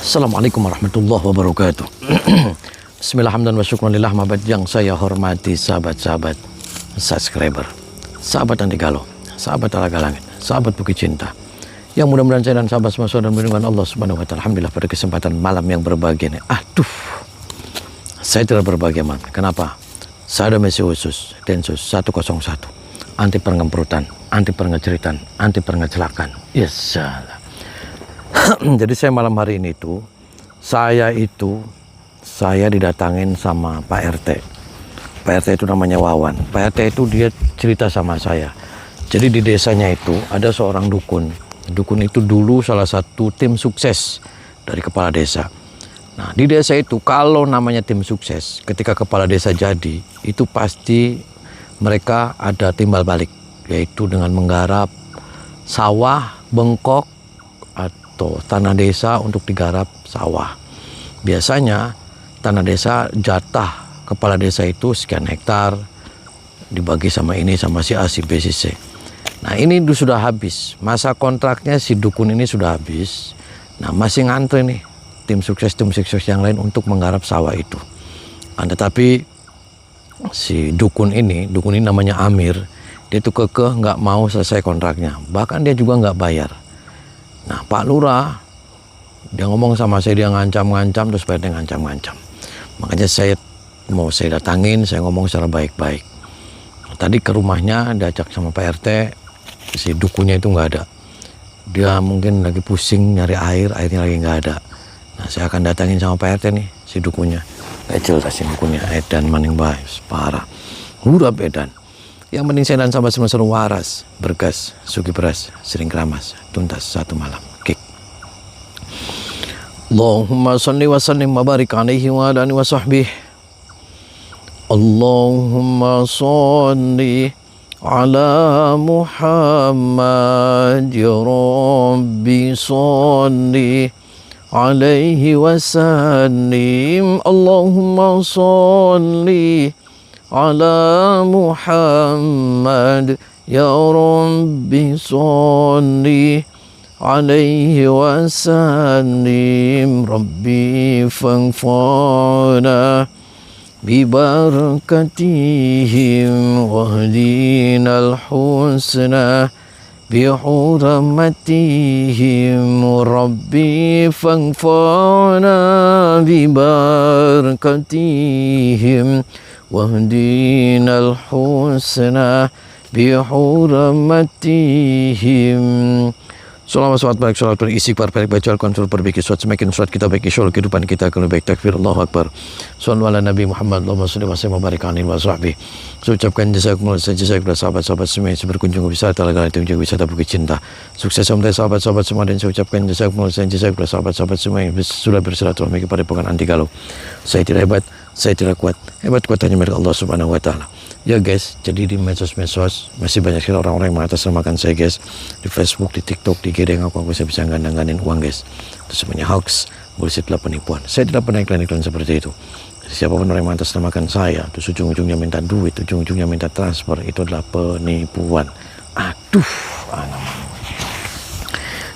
Assalamualaikum warahmatullahi wabarakatuh. Bismillahirrahmanirrahim wa syukranillah mabad yang saya hormati sahabat-sahabat subscriber, sahabat anti galau, sahabat alaga langit, sahabat bukit cinta, yang mudah-mudahan saya dan sahabat semua dan melindungi Allah Subhanahu wa taala. Alhamdulillah pada kesempatan malam yang berbahagia ini. Saya tidak berbahagia malam. Kenapa? Saya ada misi khusus Densus 101, anti pengemperutan, anti pengeceritan, anti pengecelakan. Yes, salah. Jadi saya malam hari ini saya didatangin sama Pak RT. Pak RT itu namanya Wawan. Pak RT itu dia cerita sama saya. Jadi di desanya itu ada seorang dukun. Dukun itu dulu salah satu tim sukses dari kepala desa. Nah, di desa itu kalau namanya tim sukses, ketika kepala desa jadi, itu pasti mereka ada timbal balik, yaitu dengan menggarap sawah, bengkok, atau tanah desa untuk digarap sawah. Biasanya tanah desa jatah kepala desa itu sekian hektar, dibagi sama ini sama si A, si B, si C. Nah, ini sudah habis, masa kontraknya si dukun ini sudah habis. Nah, masih ngantri nih tim sukses yang lain untuk menggarap sawah itu. Tetapi si dukun ini namanya Amir, dia tuh kekeh nggak mau selesai kontraknya, bahkan dia juga nggak bayar. Nah, Pak Lurah dia ngomong sama saya, dia ngancam-ngancam, terus Pak RT ngancam-ngancam. Makanya saya datangin, saya ngomong secara baik-baik. Tadi ke rumahnya diajak sama Pak RT, si dukunnya itu nggak ada. Dia mungkin lagi pusing nyari airnya lagi nggak ada. Nah, saya akan datangin sama Pak RT nih, si dukunnya. Jelas si dukunnya, edan maning baik, parah. Hurap edan. Yang penting saya dan sahabat semua seru waras, bergas, sugi beras, sering keramas, tuntas satu malam. Kick. Allahumma salli wa sallim wa barik alaihi wa ala alihi wa sahbihi. Allahumma salli ala Muhammad ya Rabbi salli alaihi wa sallim. Allahumma salli ala Muhammad ya Rabbi salli alaihi wa sallim. Rabbi fanfa'na bibarakatihim wahdina al-husna bihurmatihim. Rabbi fanfa'na bibarakatihim wahdina al-husna bihurmatihim. Salawat baik, salawat baik, istighfar baik, baca Al-Quran perbaiki surat, semakin surat kita baik, insya Allah kehidupan kita akan lebih baik. Takbir, Allahu Akbar. Sallallahu ala Nabi Muhammad, Allahumma salli wa sallim wa barik alaihi wa sahbihi. Saya ucapkan jazakumullah kepada sahabat-sahabat semua yang berkunjung ke wisata Talaga itu menjadi wisata Bukit Cinta. Sukses untuk sahabat-sahabat semua, dan saya ucapkan jazakumullah kepada sahabat-sahabat semua yang sudah bersilaturahmi kepada Padepokan Anti Galau. Saya tidak hebat, saya tidak kuat. Hebat kuatannya milik Allah Subhanahu wa taala. Ya guys, jadi di medsos masih banyak sekali orang-orang yang mengatasnamakan saya guys. Di Facebook, di TikTok, di IG yang aku saya bisa gandang-gandin uang guys. Itu semuanya hoax, bullshit, penipuan. Saya tidak pernah iklan-iklan seperti itu. Siapapun orang yang mengatasnamakan saya, terus ujung-ujungnya minta duit, ujung-ujungnya minta transfer, itu adalah penipuan.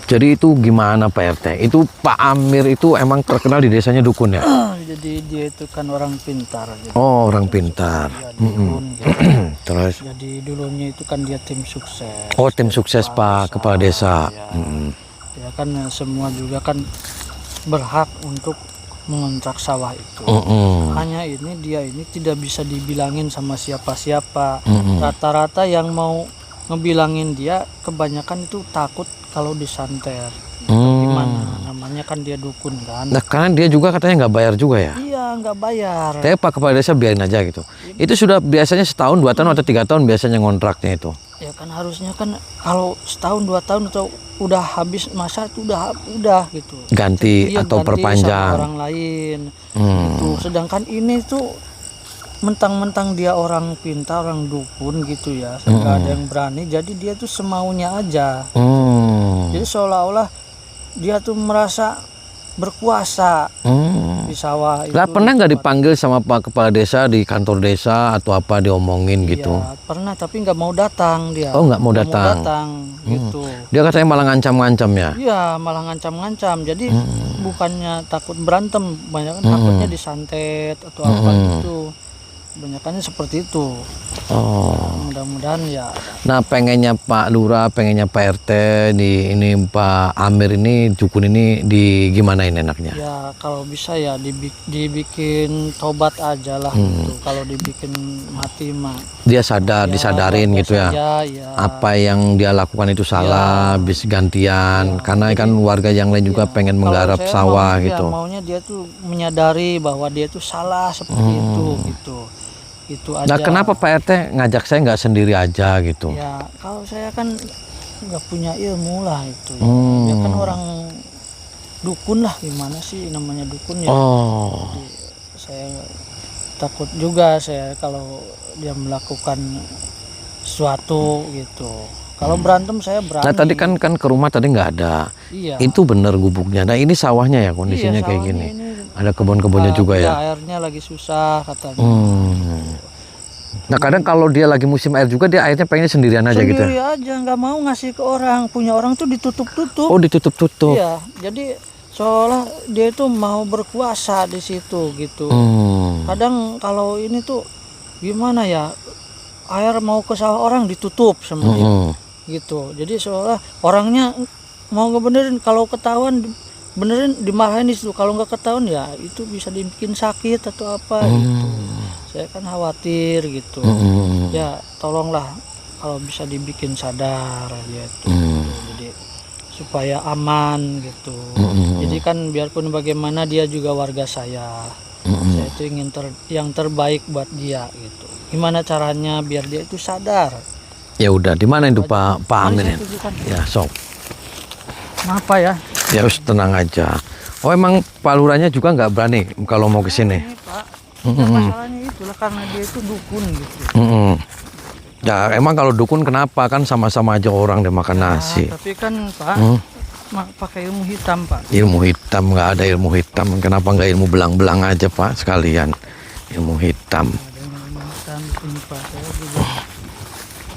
Jadi itu gimana Pak RT? Itu Pak Amir itu emang terkenal di desanya dukun ya? Jadi dia itu kan orang pintar. Jadi orang pintar. Dukun, Terus? Jadi dulunya itu kan dia tim sukses. Oh, tim sukses Pak Kepala Desa. Ya kan semua juga kan berhak untuk mengontrak sawah itu. Hanya dia ini tidak bisa dibilangin sama siapa-siapa. Rata-rata yang mau ngebilangin dia kebanyakan itu takut kalau disantet. Gimana namanya kan dia dukun kan. Nah, karena dia juga katanya nggak bayar juga ya. Iya, nggak bayar. Tapi Pak Kepala Desa biarin aja gitu. Itu sudah biasanya setahun, 2 tahun atau 3 tahun biasanya ngontraknya itu. Ya kan harusnya kan kalau setahun 2 tahun atau udah habis masa itu udah gitu. Ganti atau ganti perpanjang. sama orang lain. Gitu. Sedangkan ini tuh mentang-mentang dia orang pintar, orang dukun gitu ya. Nggak ada yang berani. Jadi dia tuh semaunya aja. Jadi seolah-olah dia tuh merasa berkuasa. di sawah itu. Nggak pernah nggak dipanggil sama Pak Kepala Desa di kantor desa atau apa diomongin gitu? Ya, pernah tapi nggak mau datang dia. Oh, nggak mau datang. Gitu. Dia katanya malah ngancam-ngancam ya? Iya, malah ngancam-ngancam. Jadi bukannya takut berantem, banyak kan takutnya disantet atau apa gitu. Banyakannya seperti itu. Oh. Mudah-mudahan ya. Nah, pengennya Pak Lurah, pengennya Pak RT di ini Pak Amir ini dukun ini di gimana ini enaknya? Ya kalau bisa ya dibikin tobat aja lah gitu. Kalau dibikin mati mah. Dia sadar, Ya, disadarin gitu ya. Ya. Apa yang dia lakukan itu salah, bis gantian. Karena kan warga yang lain juga pengen menggarap Kalau saya sawah maunya, gitu. maunya dia tuh menyadari bahwa dia tuh salah seperti itu gitu. Itu aja. Nah, kenapa Pak RT ngajak saya nggak sendiri aja gitu? Ya kalau saya kan nggak punya ilmu lah itu. Ya. Dia kan orang dukun lah, gimana sih namanya dukun ya. Oh. Jadi, saya takut juga saya kalau dia melakukan sesuatu gitu. Kalau berantem saya berani. Nah, tadi kan ke rumah tadi nggak ada. Iya. Itu bener gubuknya. Nah, ini sawahnya ya kondisinya Iya, kayak sawahnya gini. ini, Ada kebun-kebunnya juga ya. Airnya lagi susah katanya. Nah, kadang kalau dia lagi musim air juga dia airnya pengennya sendirian aja gitu. Sendiri aja, nggak mau ngasih ke orang. Punya orang tuh ditutup-tutup. Oh, ditutup-tutup. Iya, jadi seolah dia itu mau berkuasa di situ gitu. Kadang kalau ini tuh gimana ya, air mau ke sawah orang ditutup sama dia gitu. Jadi seolah orangnya mau ngebenerin, kalau ketahuan benerin dimarahin di situ. Kalau nggak ketahuan ya itu bisa dibikin sakit atau apa gitu. Saya kan khawatir gitu. Ya tolonglah kalau bisa dibikin sadar gitu. Jadi supaya aman gitu. Jadi kan biarpun bagaimana dia juga warga saya. Saya itu ingin yang terbaik buat dia gitu. Gimana caranya biar dia itu sadar? Ya udah, di mana itu Pak Amir? Ya, sok. Kenapa ya? Ya us tenang aja. Oh, emang Pak Lurahnya juga nggak berani kalau mau ke sini. Ini Pak, ya, masalahnya itulah karena dia itu dukun gitu. Ya emang kalau dukun kenapa, kan sama-sama aja orang dia makan nasi. Tapi kan Pak, pakai ilmu hitam Pak. Ilmu hitam, nggak ada ilmu hitam. Kenapa nggak ilmu belang-belang aja Pak sekalian? Ilmu hitam. Ada ilmu hitam ini Pak. Saya juga.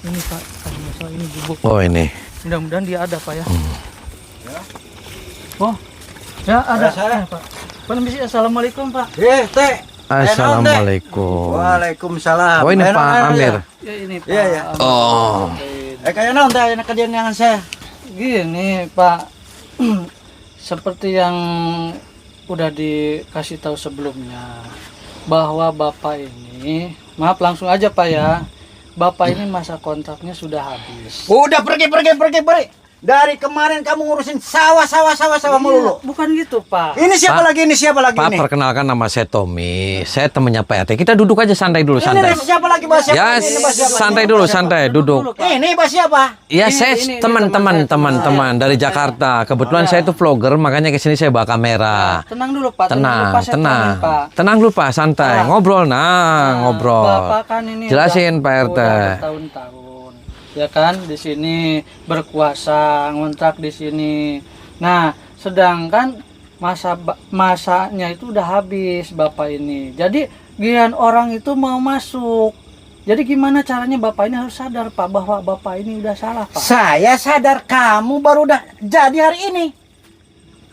Ini Pak, kalau masalah ini gubuk. Oh ini. Mudah-mudahan dia ada Pak ya. Oh, ya ada Pak. Permisi, assalamualaikum Pak. Teh. Assalamualaikum. Waalaikumsalam. Oh ini Pak Amir. Ya ini Pak. Iya. Oh. Kayak naon teh kejadian yang saya. Gini Pak, seperti yang udah dikasih tahu sebelumnya, bahwa Bapak ini, maaf langsung aja Pak ya, Bapak ini masa kontraknya sudah habis. Udah pergi. Dari kemarin kamu ngurusin sawah melulu. Bukan gitu Pak. Ini siapa lagi Pak, ini? perkenalkan nama saya Tommy. Saya temannya Pak RT. Kita duduk aja santai dulu, santai. Ini siapa lagi bahas siapa? Ya, Ini bahas siapa? santai dulu, santai, duduk. Ini bahas siapa? Ya, saya ini teman-teman dari Jakarta. Kebetulan saya itu vlogger, makanya kesini saya bawa kamera. Tenang dulu Pak. Tenang dulu Pak, santai. Ngobrol, ngobrol. Bapak kan ini jelasin Pak RT. Bertahun-tahun, ya kan, di sini berkuasa, ngontrak di sini. Nah, sedangkan masanya itu udah habis Bapak ini. Jadi giliran orang itu mau masuk. Jadi gimana caranya Bapak ini harus sadar Pak bahwa Bapak ini udah salah Pak. Saya sadar kamu baru udah jadi hari ini.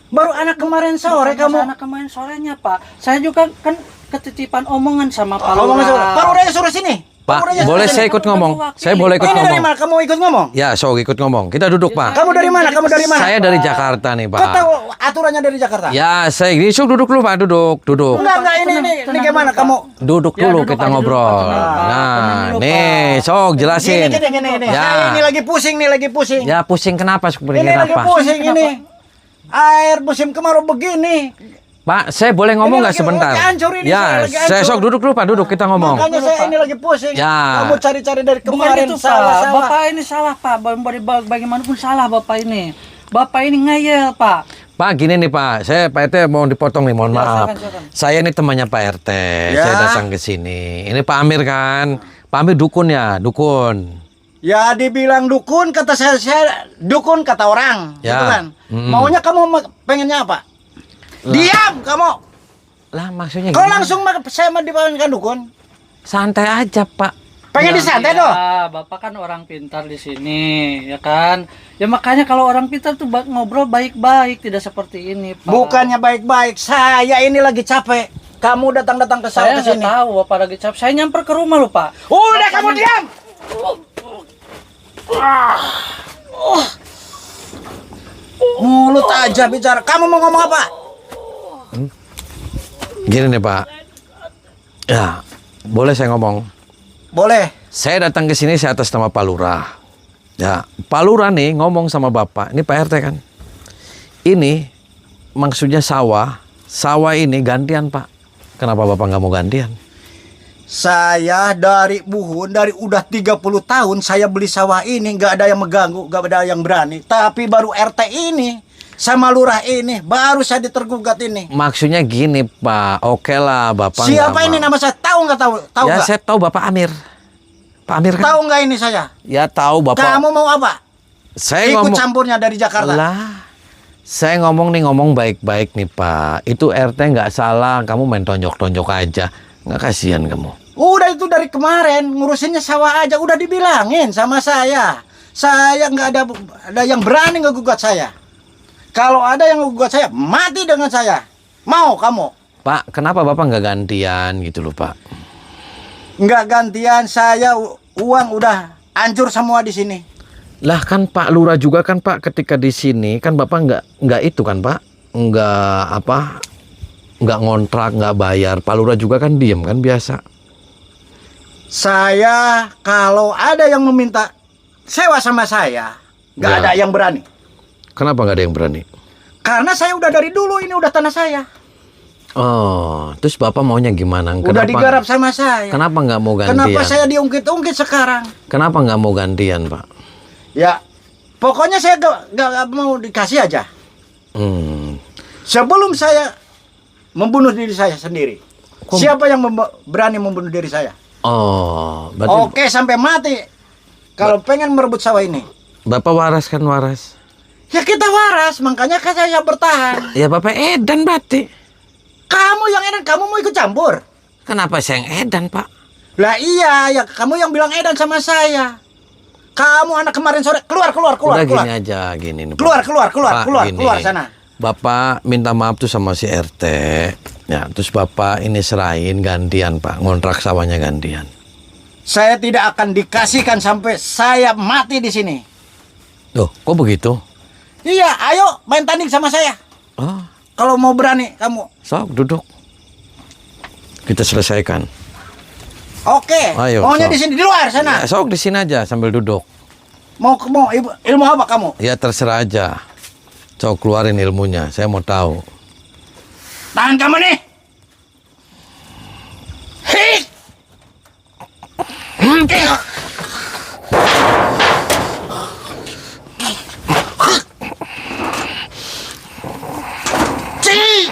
Baru anak kemarin sore kamu. Anak kemarin sorenya Pak. Saya juga kan ketitipan omongan sama Pak Pak Lurah suruh sini. Pak, boleh saya ikut ngomong? Saya boleh ikut Ini dari ngomong? mana? Kamu ikut ngomong? Ya, sok ikut ngomong. Kita duduk Pak. Kamu dari mana? Saya dari Jakarta nih Pak. Kau tahu aturannya dari Jakarta? Ya, saya ini duduk dulu Pak, duduk. Enggak, ini gimana kamu? Duduk Ya, dulu duduk kita aja ngobrol. dulu, Pak, tenang. Nah, Tenang dulu, nih, sok jelasin. Gini. Ya. Saya ini lagi pusing. Ya, pusing kenapa seperti Ini lagi apa? pusing ini. Air musim kemarau begini. Pak, saya boleh ngomong nggak lagi- sebentar? lagi hancur ini, Ya, saya lagi saya hancur. sok duduk dulu Pak, duduk kita ngomong. Makanya saya ini lagi pusing. Ya. Kamu cari-cari dari Bukan kemarin itu Pak. salah. Bapak ini salah Pak. Bagaimanapun salah Bapak ini. Bapak ini ngeyel Pak. Pak, gini nih Pak, saya Pak RT mau dipotong nih, mohon Ya, maaf. silakan. Saya ini temannya Pak RT, Ya. saya datang ke sini. Ini Pak Amir kan, Pak Amir dukun ya, dukun. Ya dibilang dukun, kata saya dukun kata orang, Ya. gitu kan. Maunya kamu pengennya apa? Diam kamu. Lah maksudnya Kau gimana? langsung saya mau dipanggilkan dukun. Santai aja, Pak. Pengen disantai doh. Ya, Bapak kan orang pintar di sini, ya kan? Ya makanya kalau orang pintar tuh ngobrol baik-baik, tidak seperti ini, Pak. Bukannya baik-baik, saya ini lagi capek. Kamu datang-datang ke Saya saya ke nggak sini. tahu Bapak lagi capek. Saya nyamper ke rumah loh, Pak. Udah kamu diam. Mulut aja bicara. Kamu mau ngomong apa? Gini nih, Pak. Ya, boleh saya ngomong? Boleh. Saya datang ke sini saya atas nama Pak Lurah. Ya, Pak Lurah nih ngomong sama Bapak. Ini Pak RT kan? Ini maksudnya sawah. Sawah ini gantian, Pak. Kenapa Bapak nggak mau gantian? Saya dari Buhun, dari udah 30 tahun saya beli sawah ini, nggak ada yang mengganggu, nggak ada yang berani. Tapi baru RT ini sama lurah ini baru saya ditergugat ini. Maksudnya gini, Pak. Oke lah, Bapak. Siapa nggak ini mau. nama saya? Tahu nggak tahu? Tahu Ya, nggak? saya tahu Bapak Amir. Pak Amir kan? Tahu nggak ini saya? Ya tahu Bapak. Kamu mau apa? Saya Ikut ngomong. campurnya dari Jakarta. Lah, saya ngomong baik-baik nih, Pak. Itu RT nggak salah. Kamu main tonjok-tonjok aja. Nggak kasihan kamu. Udah itu dari kemarin ngurusinnya sawah aja udah dibilangin sama saya. Saya nggak ada yang berani ngegugat saya. Kalau ada yang ngegugat saya, mati dengan saya. Mau kamu? Pak, kenapa Bapak nggak gantian gitu loh, Pak? Nggak gantian, saya uang udah hancur semua di sini. Lah kan Pak Lurah juga kan, Pak, ketika di sini kan Bapak nggak itu kan, Pak? Nggak ngontrak, nggak bayar. Pak Lurah juga kan diem kan biasa. Saya kalau ada yang meminta sewa sama saya, nggak Ya. ada yang berani. Kenapa nggak ada yang berani? Karena saya udah dari dulu ini udah tanah saya. Oh, terus Bapak maunya gimana? Udah digarap sama saya. Kenapa nggak mau gantian? Kenapa saya diungkit-ungkit sekarang? Kenapa nggak mau gantian, Pak? Ya, pokoknya saya gak mau dikasih aja. Sebelum saya membunuh diri saya sendiri. Siapa yang berani membunuh diri saya? Oh, berarti Oke, sampai mati. Kalau pengen merebut sawah ini. Bapak waras kan waras? Ya kita waras, makanya kan saya bertahan. Ya Bapak edan berarti. Kamu yang edan, kamu mau ikut campur? Kenapa saya yang edan, Pak? Lah iya, ya kamu yang bilang edan sama saya. Kamu anak kemarin sore, keluar. Udah gini aja, gini nih, Pak. Keluar Pak, gini. keluar sana. Bapak minta maaf tuh sama si RT. Ya, terus Bapak ini serahin gantian, Pak. Ngontrak sawahnya gantian. Saya tidak akan dikasihkan sampai saya mati di sini. Loh, kok begitu? Iya, ayo main tanding sama saya. Oh, Kalau mau berani kamu. sok duduk. Kita selesaikan. Oke. Ayo, Maunya sok. di sini di luar sana. Ya, sok di sini aja sambil duduk. Mau ilmu apa kamu? Ya terserah aja. Sok keluarin ilmunya, saya mau tahu. Tangan kamu nih. Hei. Cii.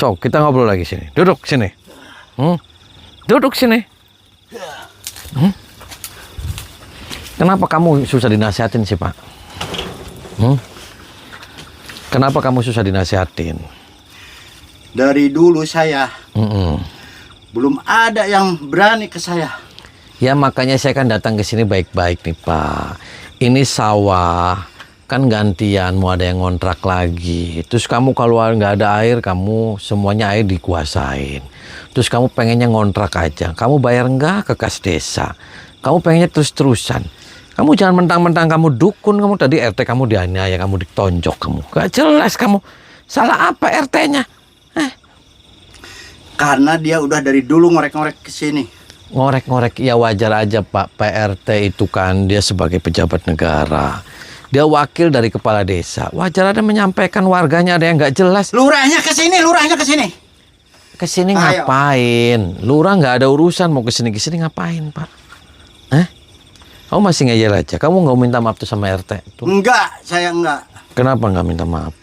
Sok, kita ngobrol lagi sini. Duduk sini. Duduk sini. Kenapa kamu susah dinasihatin sih, Pak? Kenapa kamu susah dinasihatin? Dari dulu saya belum ada yang berani ke saya. Ya makanya saya kan datang ke sini baik-baik nih, Pak. Ini sawah kan gantian, mau ada yang ngontrak lagi. Terus kamu kalau nggak ada air, kamu semuanya air dikuasain. Terus kamu pengennya ngontrak aja. Kamu bayar nggak ke kas desa. Kamu pengennya terus-terusan. Kamu jangan mentang-mentang kamu dukun, kamu tadi RT kamu dianiaya, kamu ditonjok kamu. Gak jelas kamu. Salah apa RT-nya? Karena dia udah dari dulu ngorek-ngorek ke sini. Ngorek-ngorek, ya wajar aja Pak. PRT itu kan dia sebagai pejabat negara. Dia wakil dari kepala desa. Wajar ada menyampaikan warganya ada yang nggak jelas. Lurahnya ke sini, lurahnya ke sini. Kesini Ayo. ngapain? Lurah nggak ada urusan mau kesini ngapain Pak? Kamu masih ngeyel aja. Kamu nggak minta maaf tuh sama RT? Tuh. Enggak, saya enggak. Kenapa nggak minta maaf?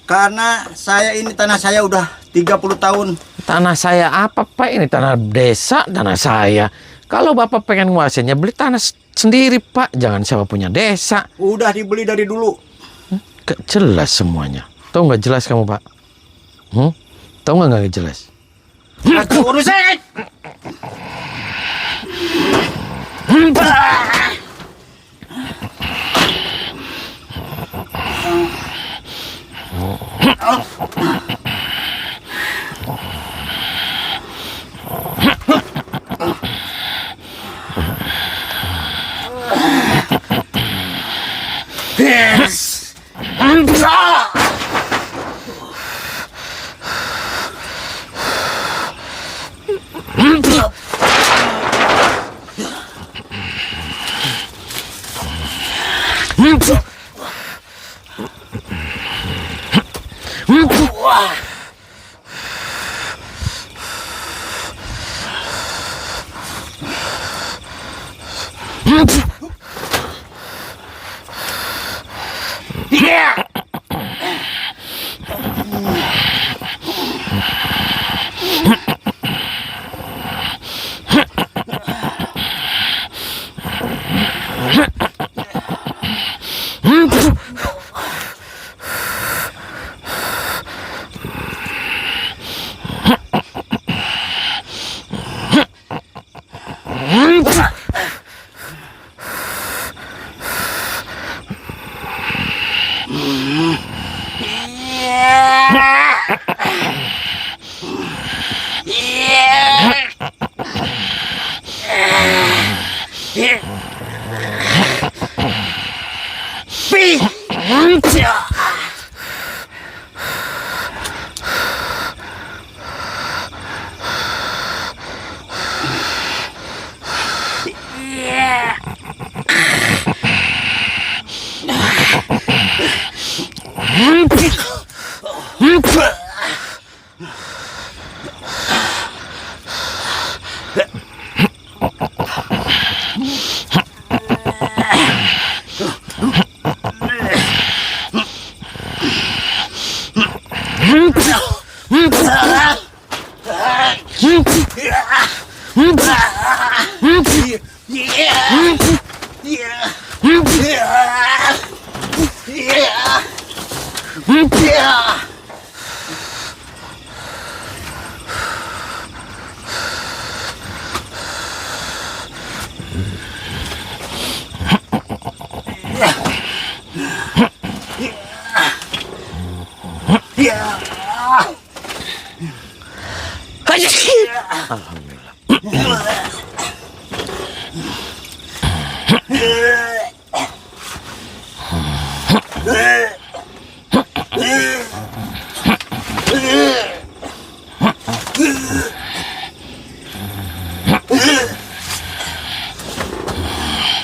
Karena saya ini tanah saya udah 30 tahun. Tanah saya apa Pak? Ini tanah desa, tanah saya. Kalau Bapak pengen nguasainya beli tanah sendiri Pak. Jangan siapa punya desa. Udah dibeli dari dulu. Gak jelas semuanya. Tahu nggak jelas kamu Pak? Tahu nggak jelas? Aku urusin.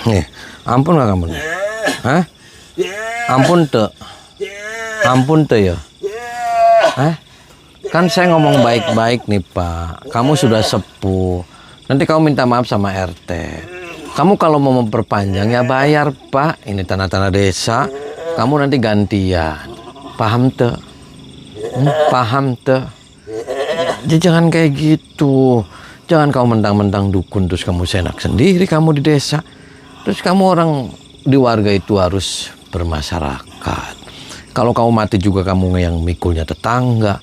Nih, ampun gak kamu? Hah? Ampun tuh. Ampun tuh ya. Hah? Kan saya ngomong baik-baik nih Pak. Kamu sudah sepuh. Nanti kamu minta maaf sama RT. Kamu kalau mau memperpanjang ya bayar Pak. Ini tanah-tanah desa. Kamu nanti gantian. Paham tuh? Paham tuh? Ya, jangan kayak gitu. Jangan kau mentang-mentang dukun terus kamu senak sendiri kamu di desa. Terus kamu orang di warga itu harus bermasyarakat. Kalau kamu mati juga kamu yang mikulnya tetangga.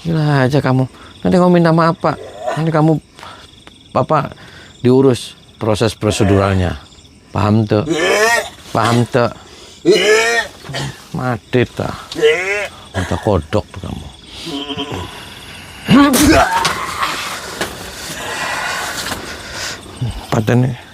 Gila aja kamu. Nanti kamu minta maaf Pak. Nanti kamu Bapak diurus proses proseduralnya. Paham tuh? Paham tuh? Mati tak? Minta kodok tuh kamu. Paten nih.